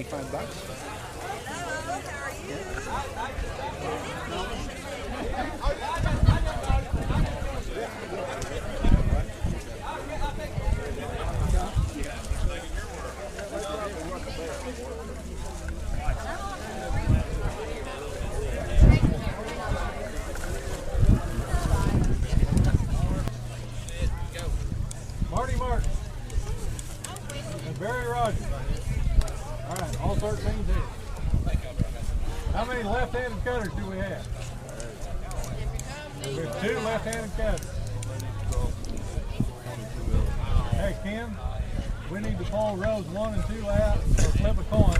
$25. Marty Martin. And Barry Rogers. All right, all 13 here. How many left-handed cutters do we have? We have 2 left-handed cutters. Hey, Ken, we need to pull rows 1 and 2 out or flip a coin.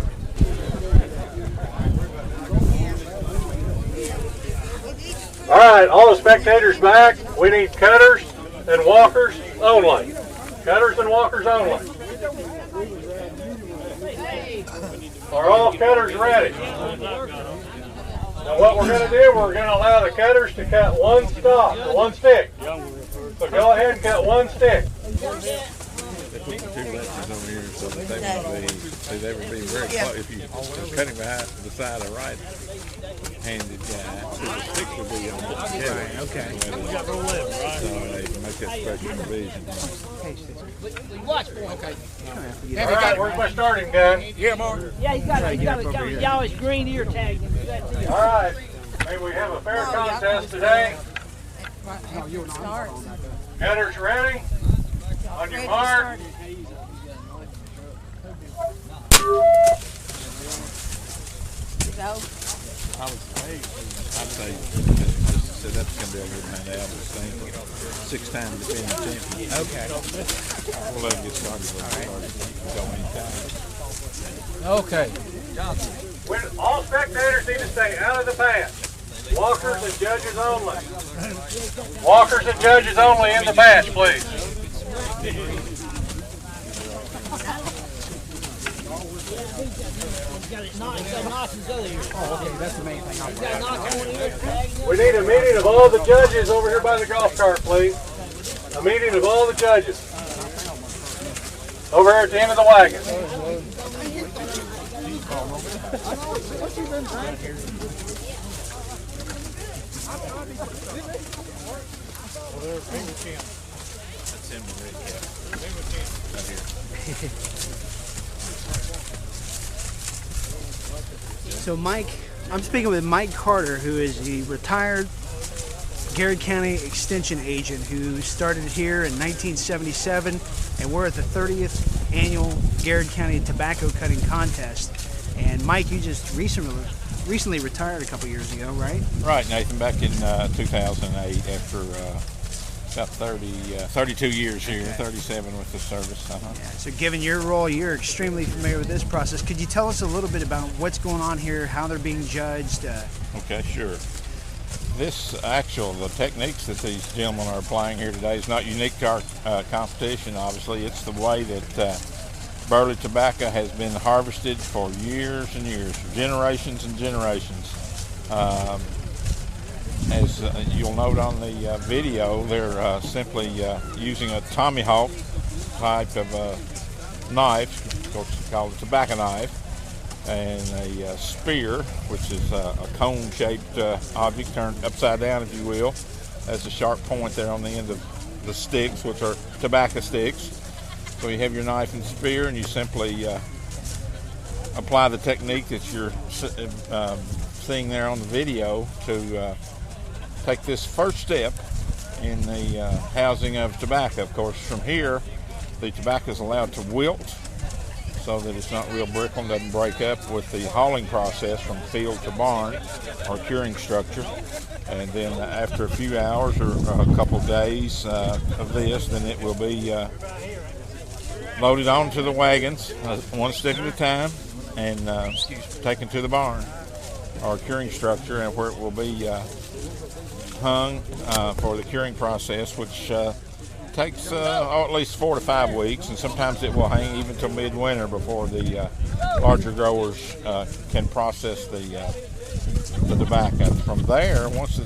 All right, all the spectators back. We need cutters and walkers only. Cutters and walkers only. Are all cutters ready? Now what we're going to do, we're going to allow the cutters to cut one stick. So go ahead and cut one stick. They put the 2 lefties over here so that they would be very close. If you're cutting behind the side of right-handed guy, so the sticks would be on the head. Right, okay. So they can make that special division. Watch for okay. All right, where's my starting gun? Yeah, Mark. Yeah, he's got it. Y'all his green ear tag. All right, may we have a fair contest today? Cutters ready? On your mark. I'd say that's going to be a good night out. Thing. 6-time defending champion. Okay. We'll let him get started. All right. Okay. When all spectators need to stay out of the path. Walkers and judges only. Walkers and judges only in the patch, please. Oh, okay, that's the main thing. We need a meeting of all the judges over here by the golf cart, please. A meeting of all the judges. Over here at the end of the wagon. That's him, the red cap. Right here. So Mike, I'm speaking with Mike Carter, who is the retired Garrard County Extension agent who started here in 1977, and we're at the 30th annual Garrard County Tobacco Cutting Contest. And Mike, you just recently retired a couple years ago, right? Right, Nathan, back in 2008 after about 32 years here, 37 with the service. Yeah, so given your role, you're extremely familiar with this process. Could you tell us a little bit about what's going on here, how they're being judged? Okay, sure. The techniques that these gentlemen are applying here today is not unique to our competition, obviously. It's the way that burley tobacco has been harvested for years and years, generations and generations. As you'll note on the video, they're simply using a tomahawk type of knife, of course called a tobacco knife, and a spear, which is a cone-shaped object turned upside down, if you will. Has a sharp point there on the end of the sticks, which are tobacco sticks. So you have your knife and spear, and you simply apply the technique that you're seeing there on the video to take this first step in the housing of tobacco. Of course, from here, the tobacco is allowed to wilt so that it's not real brittle and doesn't break up with the hauling process from field to barn or curing structure. And then after a few hours or a couple days of this, then it will be loaded onto the wagons, one stick at a time, and taken to the barn or curing structure, and where it will be hung for the curing process, which takes at least 4 to 5 weeks, and sometimes it will hang even till midwinter before the larger growers can process the tobacco. From there, once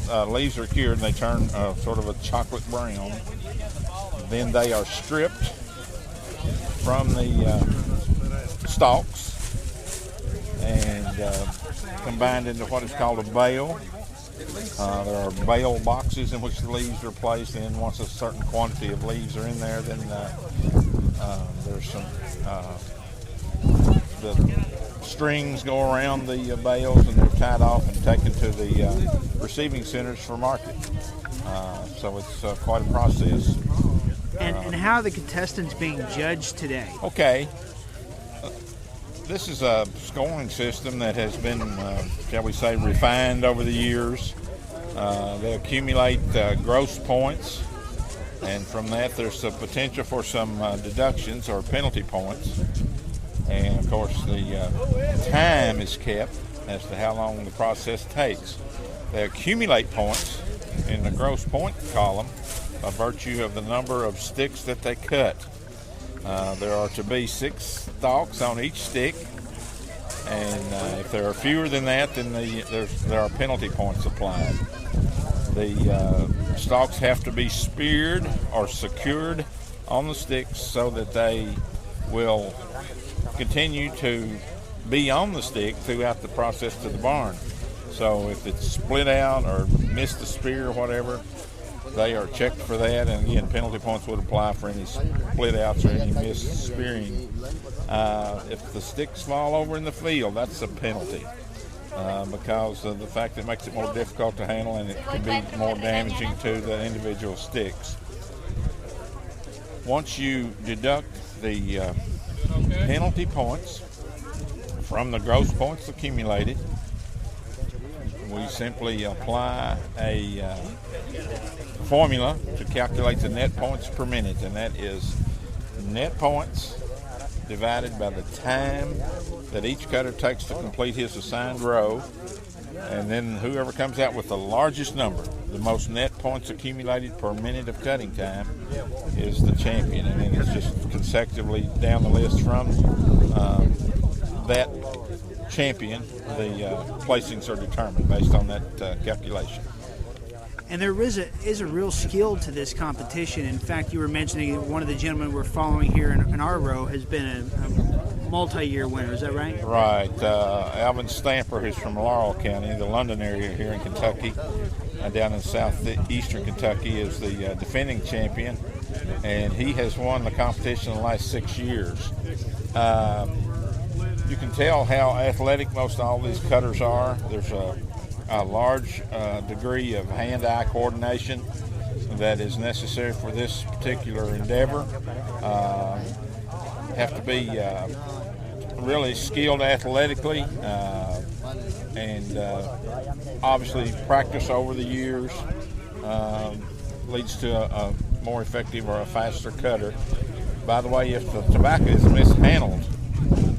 the leaves are cured and they turn sort of a chocolate brown, then they are stripped from the stalks and combined into what is called a bale. There are bale boxes in which the leaves are placed in. Once a certain quantity of leaves are in there, then there's some the strings go around the bales, and they're tied off and taken to the receiving centers for market. So it's quite a process. And how are the contestants being judged today? Okay. This is a scoring system that has been, shall we say, refined over the years. They accumulate gross points, and from that there's the potential for some deductions or penalty points. And of course the time is kept as to how long the process takes. They accumulate points in the gross point column by virtue of the number of sticks that they cut. There are to be 6 stalks on each stick, and if there are fewer than that, then there are penalty points applied. The stalks have to be speared or secured on the sticks so that they will continue to be on the stick throughout the process to the barn. So if it's split out or missed the spear or whatever, they are checked for that, and again, penalty points would apply for any split outs or any missed spearing. If the sticks fall over in the field, that's a penalty because of the fact that it makes it more difficult to handle, and it can be more damaging to the individual sticks. Once you deduct the penalty points from the gross points accumulated, we simply apply a formula to calculate the net points per minute, and that is net points divided by the time that each cutter takes to complete his assigned row, and then whoever comes out with the largest number, the most net points accumulated per minute of cutting time, is the champion. And then it's just consecutively down the list from that champion. The placings are determined based on that calculation. And there is a real skill to this competition. In fact, you were mentioning that one of the gentlemen we're following here in our row has been a multi-year winner. Is that right? Right. Alvin Stamper, who's from Laurel County, the London area here in Kentucky, down in southeastern Kentucky, is the defending champion, and he has won the competition in the last 6 years. You can tell how athletic most all these cutters are. There's a large degree of hand-eye coordination that is necessary for this particular endeavor. Have to be really skilled athletically, and obviously practice over the years leads to a more effective or a faster cutter. By the way, if the tobacco is mishandled,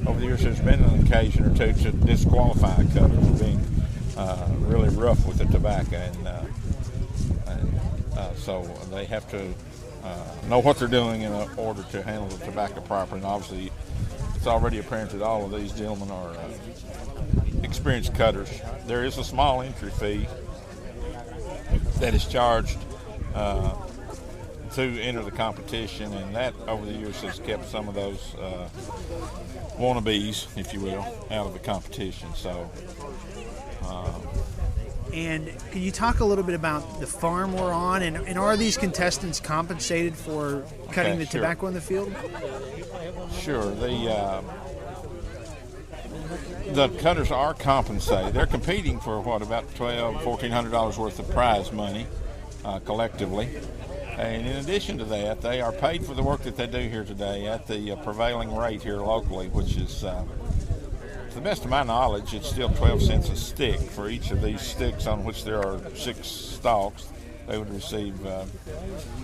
over the years there's been an occasion or two to disqualify a cutter for being really rough with the tobacco, and so they have to know what they're doing in order to handle the tobacco properly. And obviously, it's already apparent that all of these gentlemen are experienced cutters. There is a small entry fee that is charged to enter the competition, and that over the years has kept some of those wannabes, if you will, out of the competition. So. And can you talk a little bit about the farm we're on, and are these contestants compensated for cutting the tobacco in the field? Sure. The cutters are compensated. They're competing for about $1,400 worth of prize money collectively. And in addition to that, they are paid for the work that they do here today at the prevailing rate here locally, which is, to the best of my knowledge, it's still 12 cents a stick for each of these sticks on which there are 6 stalks. They would receive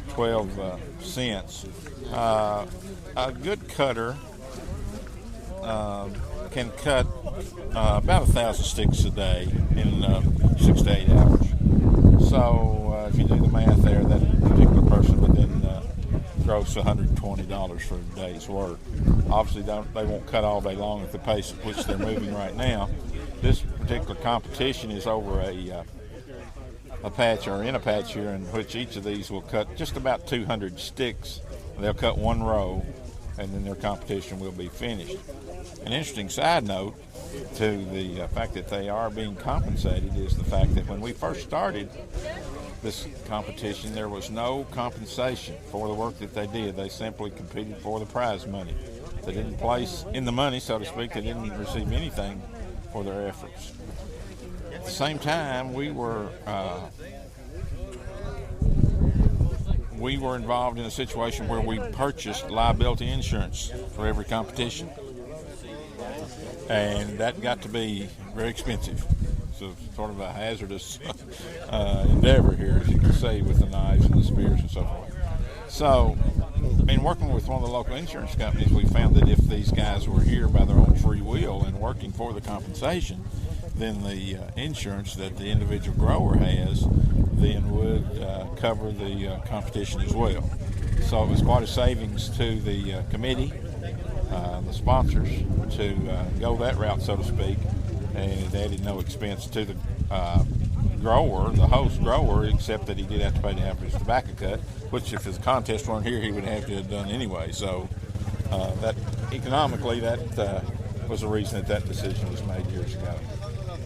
12 cents. A good cutter can cut about 1,000 sticks a day in 6 to 8 hours. So if you do the math there, that particular person would then gross $120 for a day's work. Obviously, they won't cut all day long at the pace at which they're moving right now. This particular competition is over a patch, or in a patch here, in which each of these will cut just about 200 sticks. They'll cut one row, and then their competition will be finished. An interesting side note to the fact that they are being compensated is the fact that when we first started this competition, there was no compensation for the work that they did. They simply competed for the prize money. They didn't place in the money, so to speak. They didn't receive anything for their efforts. At the same time, we were involved in a situation where we purchased liability insurance for every competition, and that got to be very expensive. So sort of a hazardous endeavor here, as you can see, with the knives and the spears and so forth. So, in working with one of the local insurance companies, we found that if these guys were here by their own free will and working for the compensation, then the insurance that the individual grower has then would cover the competition as well. So it was quite a savings to the committee, the sponsors, to go that route, so to speak, and it added no expense to the grower, the host grower, except that he did have to pay to have his tobacco cut, which if his contest weren't here, he would have to have done anyway. So that economically, that was the reason that decision was made years ago.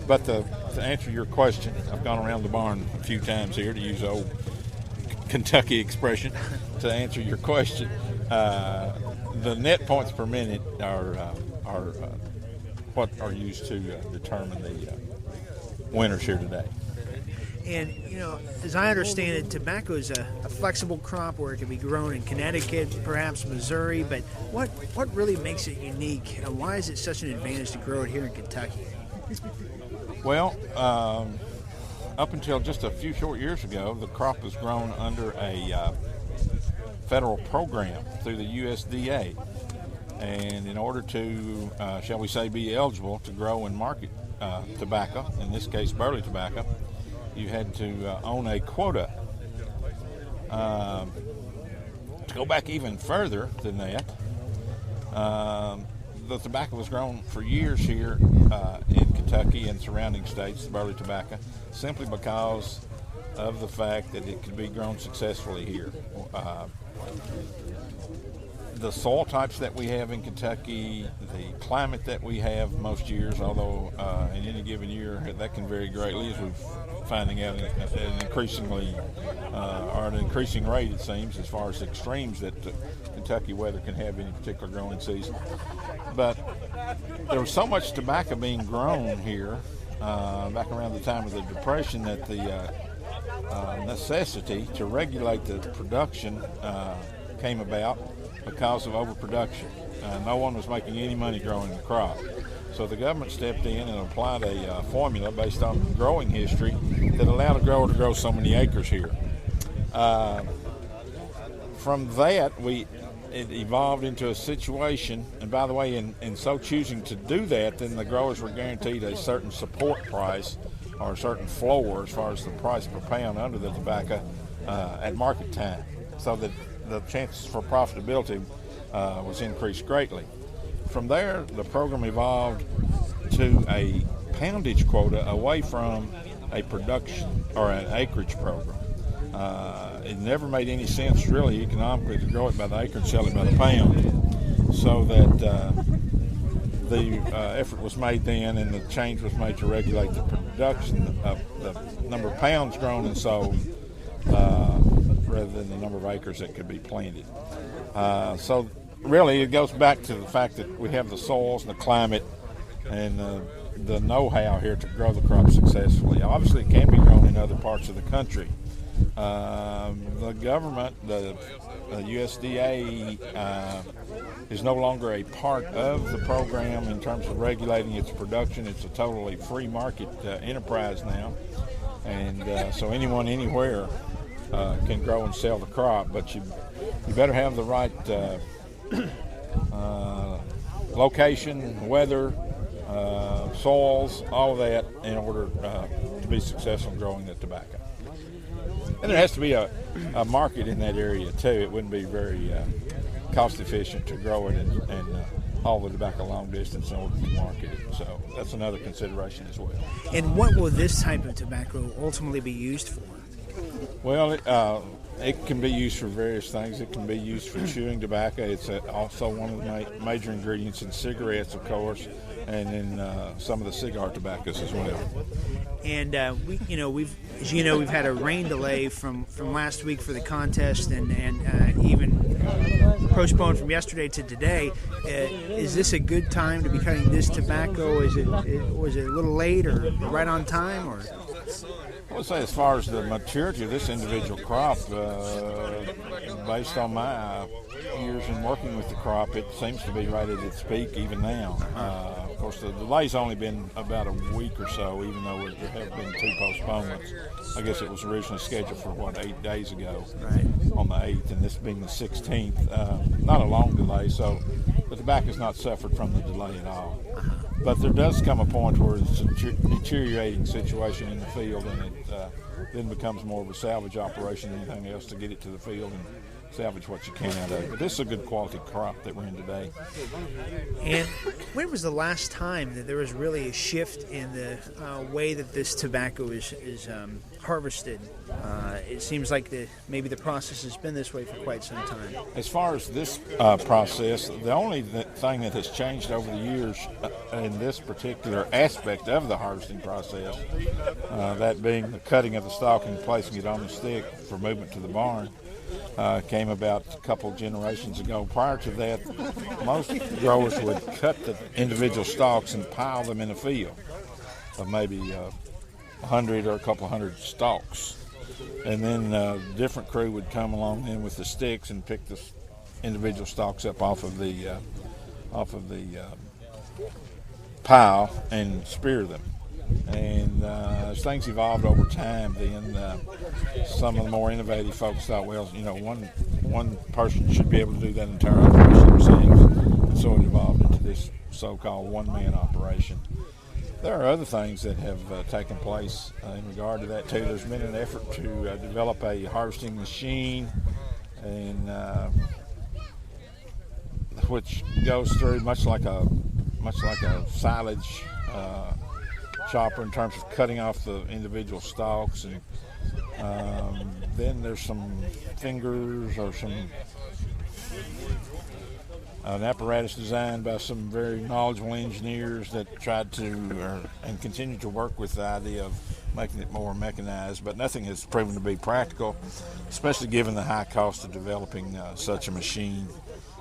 But to answer your question, I've gone around the barn a few times here, to use old Kentucky expression. To answer your question, the net points per minute are what are used to determine the winners here today. And, as I understand it, tobacco is a flexible crop where it can be grown in Connecticut, perhaps Missouri, but what really makes it unique, and why is it such an advantage to grow it here in Kentucky? Well, up until just a few short years ago, the crop was grown under a federal program through the USDA. And in order to, shall we say, be eligible to grow and market tobacco, in this case burley tobacco, you had to own a quota. To go back even further than that, the tobacco was grown for years here in Kentucky and surrounding states, the burley tobacco, simply because of the fact that it could be grown successfully here. The soil types that we have in Kentucky, the climate that we have most years, although in any given year that can vary greatly, as we're finding out at an increasingly, or at an increasing rate, it seems, as far as extremes that Kentucky weather can have any particular growing season. But there was so much tobacco being grown here back around the time of the Depression that the necessity to regulate the production came about because of overproduction. No one was making any money growing the crop. So the government stepped in and applied a formula based on growing history that allowed a grower to grow so many acres here. From that, it evolved into a situation, and by the way, in so choosing to do that, then the growers were guaranteed a certain support price or a certain floor as far as the price per pound under the tobacco at market time, so that the chances for profitability was increased greatly. From there, the program evolved to a poundage quota away from a production or an acreage program. It never made any sense really economically to grow it by the acre and sell it by the pound, so that the effort was made then, and the change was made to regulate the production of the number of pounds grown and sold rather than the number of acres that could be planted. So really it goes back to the fact that we have the soils and the climate and the know-how here to grow the crop successfully. Obviously it can be grown in other parts of the country. The government, the USDA, is no longer a part of the program in terms of regulating its production. It's a totally free market enterprise now, and so anyone anywhere can grow and sell the crop, but you better have the right location, weather, soils, all of that in order to be successful in growing the tobacco. And there has to be a market in that area too. It wouldn't be very cost efficient to grow it and haul the tobacco long distance in order to market it. So that's another consideration as well. And what will this type of tobacco ultimately be used for? Well, It can be used for various things. It can be used for chewing tobacco. It's also one of the major ingredients in cigarettes, of course, and in some of the cigar tobaccos as well. And we've had a rain delay from last week for the contest, and even postponed from yesterday to today. Is this a good time to be cutting this tobacco? Was it a little late or right on time, or? I would say, as far as the maturity of this individual crop, based on my years in working with the crop, it seems to be right at its peak even now. Of course, the delay's only been about a week or so, even though there have been 2 postponements. I guess it was originally scheduled for, 8 days ago, right, on the 8th, and this being the 16th. Not a long delay, so the tobacco's not suffered from the delay at all. But there does come a point where it's a deteriorating situation in the field, and it then becomes more of a salvage operation than anything else to get it to the field and salvage what you can out of it. But this is a good quality crop that we're in today. And when was the last time that there was really a shift in the way that this tobacco is harvested? It seems like maybe the process has been this way for quite some time. As far as this process, the only thing that has changed over the years in this particular aspect of the harvesting process, that being the cutting of the stalk and placing it on the stick for movement to the barn, came about a couple generations ago. Prior to that, most growers would cut the individual stalks and pile them in a field of maybe 100 or a couple hundred stalks. And then a different crew would come along in with the sticks and pick the individual stalks up off of the pile and spear them. And as things evolved over time, then some of the more innovative folks thought, well, one person should be able to do that entire operation themselves. And so it evolved into this so-called one-man operation. There are other things that have taken place in regard to that too. There's been an effort to develop a harvesting machine, and which goes through much like a silage chopper in terms of cutting off the individual stalks, and then there's some fingers or an apparatus designed by some very knowledgeable engineers that tried to and continue to work with the idea of making it more mechanized, but nothing has proven to be practical, especially given the high cost of developing such a machine.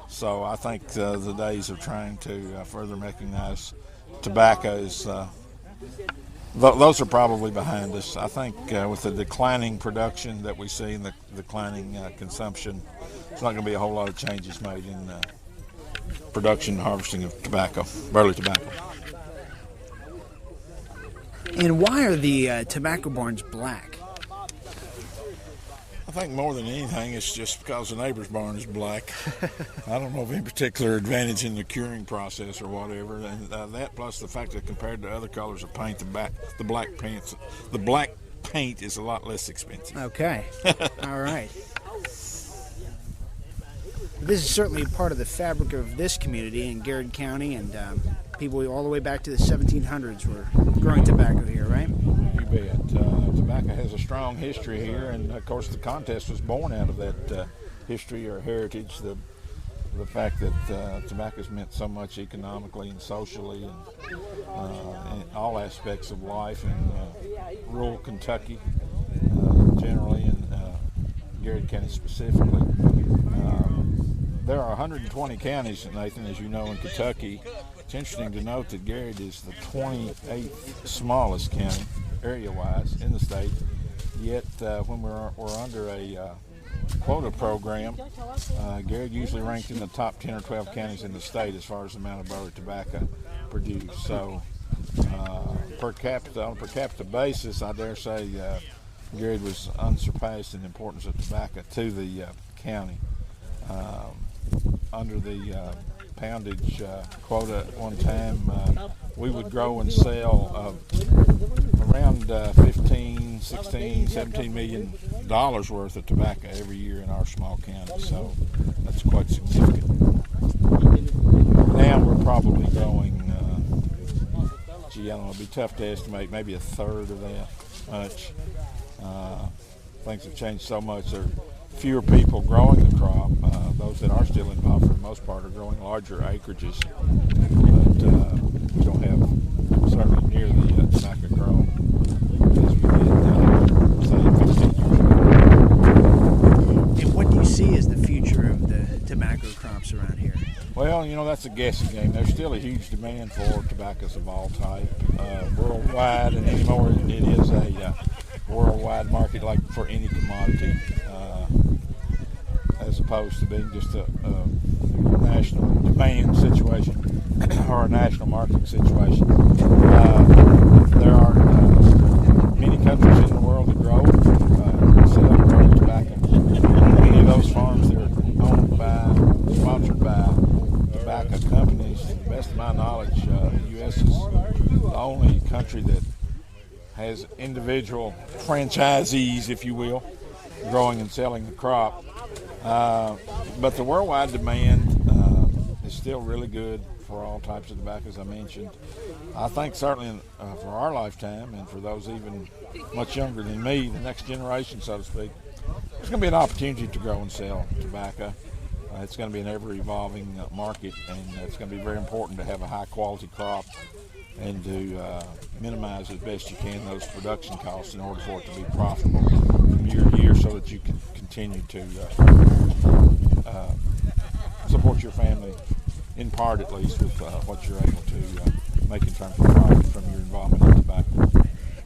So I think the days of trying to further mechanize tobacco is those are probably behind us. I think with the declining production that we see and the declining consumption, there's not going to be a whole lot of changes made in production and harvesting of tobacco, burley tobacco. And why are the tobacco barns black? I think more than anything, it's just because the neighbor's barn is black. I don't know of any particular advantage in the curing process or whatever, and that plus the fact that compared to other colors of paint, the black paint is a lot less expensive. Okay, all right. This is certainly part of the fabric of this community in Garrard County, and people all the way back to the 1700s were growing tobacco here, right? You bet. Tobacco has a strong history here, and of course the contest was born out of that history or heritage, the fact that tobacco's meant so much economically and socially and in all aspects of life in rural Kentucky generally, and Garrard County specifically. There are 120 counties, Nathan, as you know, in Kentucky. It's interesting to note that Garrard is the 28th smallest county, area-wise, in the state. Yet, when we're under a quota program, Garrard usually ranked in the top 10 or 12 counties in the state as far as the amount of burley tobacco produced. So, on a per capita basis, I dare say Garrard was unsurpassed in the importance of tobacco to the county. Under the poundage quota at one time, we would grow and sell around 15, 16, 17 million dollars worth of tobacco every year in our small county, so that's quite significant. Now we're probably growing, I don't know, it'd be tough to estimate, maybe a third of that much. Things have changed so much. There are fewer people growing the crop. Those that are still involved, for the most part, are growing larger acreages, but we don't have certainly near the tobacco grown as we did, say, 15 years ago. And what do you see as the future of the tobacco crops around here? Well, that's a guessing game. There's still a huge demand for tobaccos of all type worldwide, and anymore it is a worldwide market like for any commodity, as opposed to being just a national demand situation or a national market situation. There are many countries in the world that grow growing tobacco. Many of those farms, they're owned by, sponsored by tobacco companies. To the best of my knowledge, the U.S. is the only country that has individual franchisees, if you will, growing and selling the crop. But the worldwide demand is still really good for all types of tobacco, as I mentioned. I think certainly for our lifetime, and for those even much younger than me, the next generation, so to speak, there's going to be an opportunity to grow and sell tobacco. It's going to be an ever-evolving market, and it's going to be very important to have a high-quality crop and to minimize as best you can those production costs in order for it to be profitable from year to year, so that you can continue to support your family, in part at least, with what you're able to make in terms of profit from your involvement in tobacco.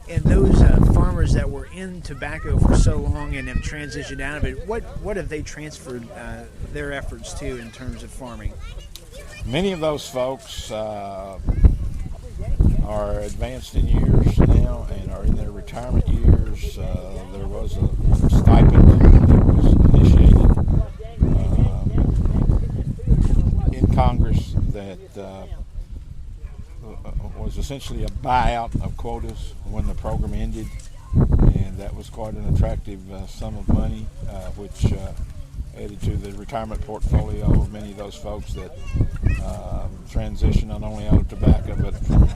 And those farmers that were in tobacco for so long and have transitioned out of it, what have they transferred their efforts to in terms of farming? Many of those folks are advanced in years now and are in their retirement years. There was a stipend that was initiated in Congress that was essentially a buyout of quotas when the program ended, and that was quite an attractive sum of money, which added to the retirement portfolio of many of those folks that transition not only out of tobacco but from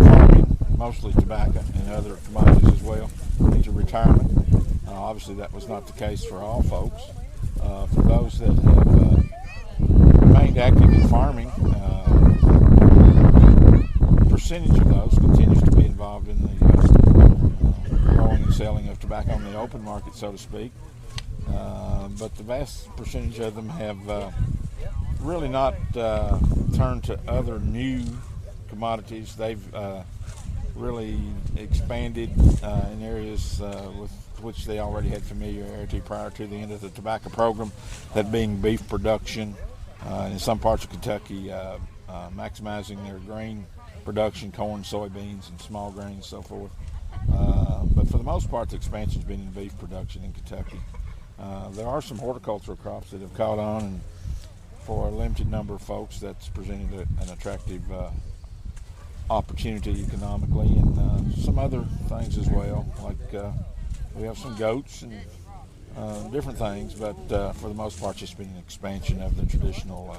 farming, mostly tobacco and other commodities as well, into retirement. Obviously that was not the case for all folks. For those that have remained active in farming, percentage of those continues to be involved in the growing and selling of tobacco on the open market, so to speak. But the vast percentage of them have really not turned to other new commodities. They've really expanded in areas with which they already had familiarity prior to the end of the tobacco program, that being beef production, in some parts of Kentucky, maximizing their grain production, corn, soybeans, and small grains, and so forth. But for the most part, the expansion's been in beef production in Kentucky. There are some horticultural crops that have caught on, and for a limited number of folks, that's presented an attractive opportunity economically, and some other things as well, like we have some goats and different things, but for the most part, it's been an expansion of the traditional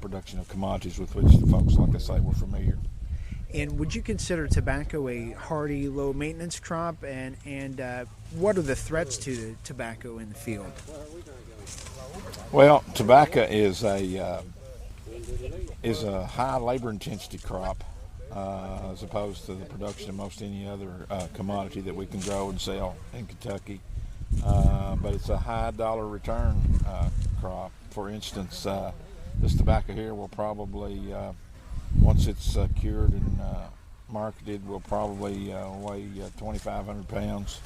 production of commodities with which the folks, like I say, were familiar. And would you consider tobacco a hardy, low-maintenance crop? And what are the threats to the tobacco in the field? Well, tobacco is a high labor intensity crop as opposed to the production of most any other commodity that we can grow and sell in Kentucky. But it's a high dollar return crop. For instance, this tobacco here will probably, once it's cured and marketed, will probably weigh 2,500 pounds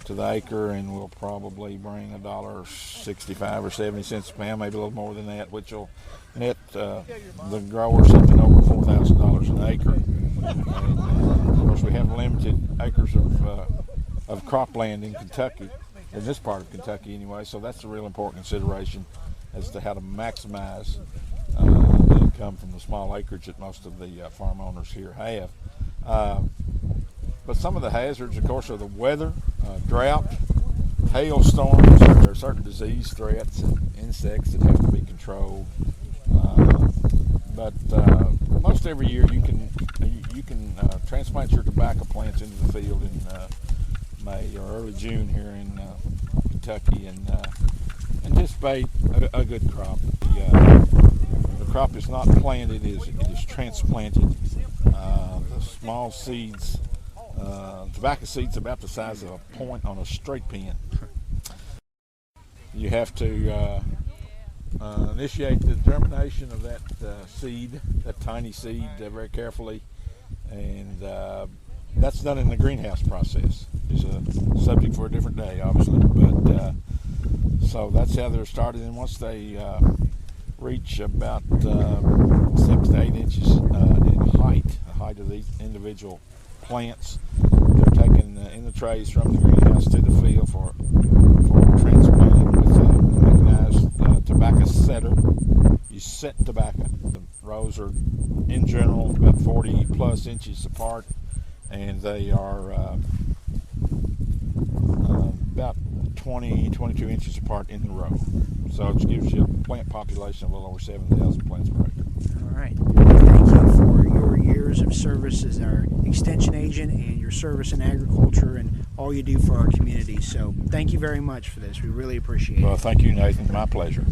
to the acre, and will probably bring $1.65 or 70 cents a pound, maybe a little more than that, which will net the grower something over $4,000 an acre. And, of course, we have limited acres of cropland in Kentucky, in this part of Kentucky anyway, so that's a real important consideration as to how to maximize the income from the small acreage that most of the farm owners here have. But some of the hazards, of course, are the weather, drought, hailstorms. There are certain disease threats and insects that have to be controlled. But most every year you can transplant your tobacco plants into the field in May or early June here in Kentucky and anticipate a good crop. The crop is not planted; it is transplanted. The small seeds, tobacco seeds, about the size of a point on a straight pin. You have to initiate the germination of that seed, that tiny seed, very carefully, and that's done in the greenhouse process. It's a subject for a different day, obviously, but so that's how they're started. And once they reach about 6 to 8 inches in height, the height of these individual plants, they're taken in the trays from the greenhouse to the field for transplanting with a mechanized tobacco setter. You set tobacco. The rows are in general about 40 plus inches apart, and they are about 20-22 inches apart in the row. So it gives you a plant population of a little over 7,000 plants per acre. All right. Thank you for your years of service as our extension agent and your service in agriculture and all you do for our community. So thank you very much for this. We really appreciate it. Well, thank you, Nathan. My pleasure.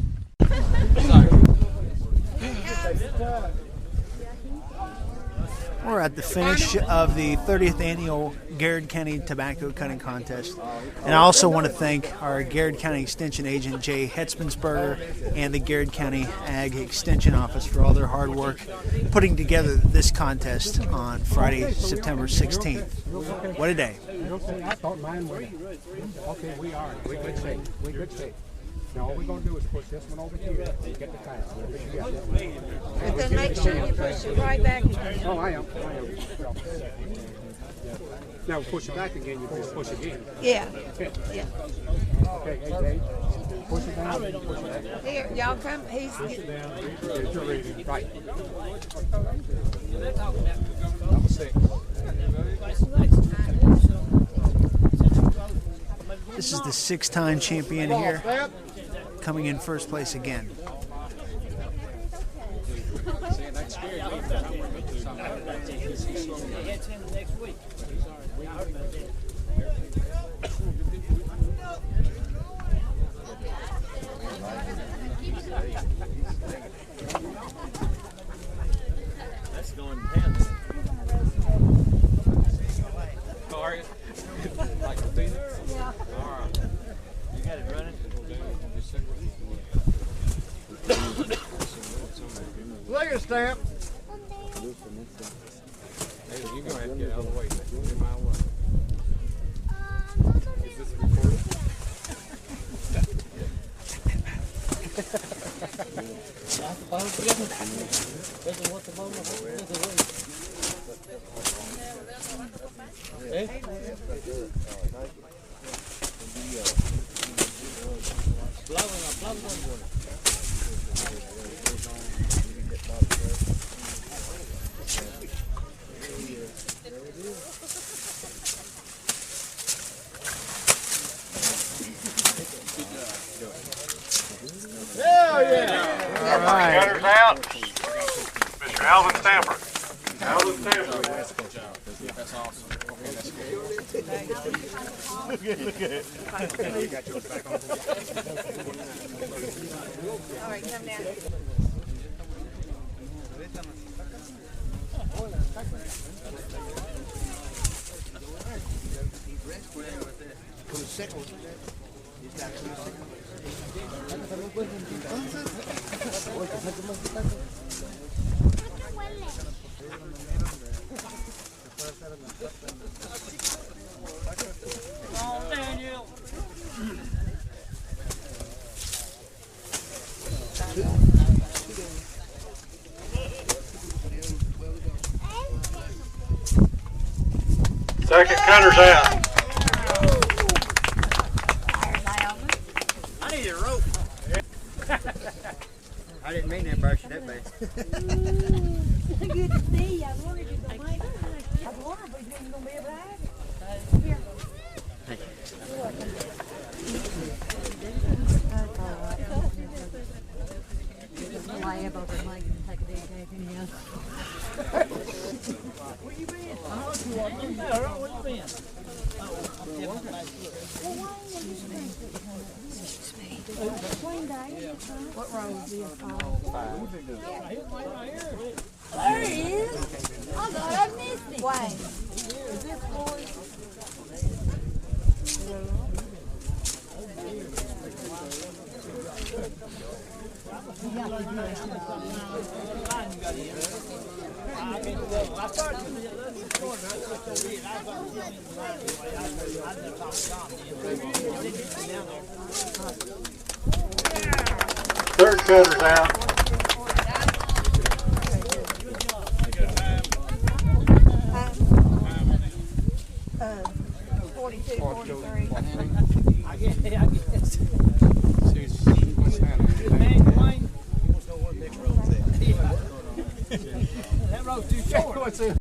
We're at the finish of the 30th annual Garrard County Tobacco Cutting Contest. And I also want to thank our Garrard County Extension Agent, Jay Hetzmansberger, and the Garrard County Ag Extension Office for all their hard work putting together this contest on Friday, September 16th. What a day. I thought mine was. Okay, we are. We're good shape. We're good shape. Now all we're going to do is push this one over here and get the tire. But then make sure you push it right back again. Oh, I am. Now push it back again, you just push again. Yeah. Okay. Yeah. Okay, hey, Dave. Push it down. Push it down. Here, y'all come. He's. Push it down. Get your reading. Right. Number 6. This is the 6-time champion here, coming in first place again. That's going down. Like a Phoenix? Yeah. All right. You got it running? Look at the stamp. Hey, you're going to have to get out of the way. You're my way. Is this recorded? Cutters out. Mr. Alvin Stamper. Alvin Stamper. That's awesome. Okay, that's good. All right, come down. Come on, Daniel. Second cutter's out. I need a rope. I didn't mean to embarrass you that bad. Good to see you. I wondered if you might. I wondered if you were going to be able to have it. Here. Lab over in Lincoln, take a day anyhow. Where you been? I know you are. Where you been? Oh, I'm getting a nice look. Well, why are you What row is this? There he is. I thought I missed him. Wayne. Is this boy? Third cutter's out. 42, 43. I guess. What's that? That road's too short. What's it?